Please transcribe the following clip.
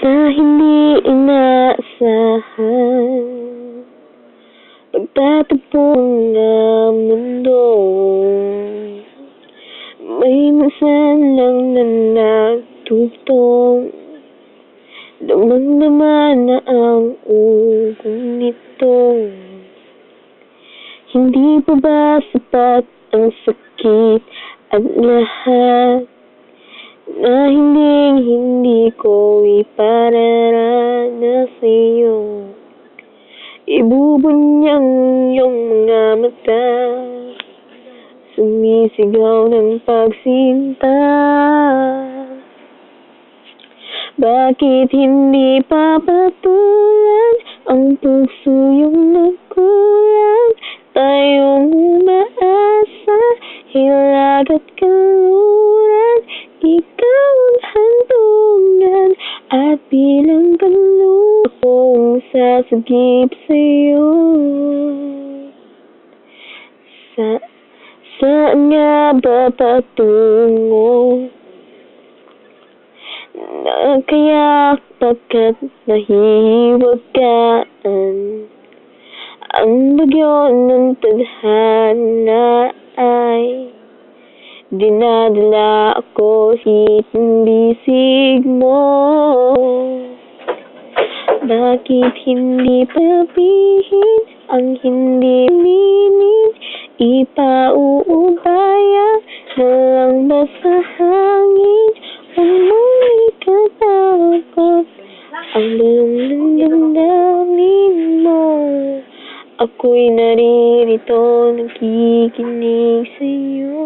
Sa hindi inaasahan, pagtatagpo ng mundo, may minsan lang na nagtugtong, damang-dama na ang ugong nito. Hindi pa ba sapat ang sakit at lahat na hindi ko ipararanas sa'yo? Ibubunyang iyong mga mata, sumisigaw ng pagsinta. Bakit hindi papatulan ang puso yung nagkulang? Tayong umaasa, hilag at kaluran, ikaw ang handungan at bilang kaloob kong sasagip sa'yo. Saan nga ba patungo? Kaya pagkat nahihiwagaan, ang bagyo ng tadhana ay dinadala ako sa bisig mo. Bakit hindi pabihin ang hindi minit? Ipauubaya na lang ba sa hangin? Amoy katakot ang bulong ng damdamin mo. Ako'y naririto, nakikinig sa'yo.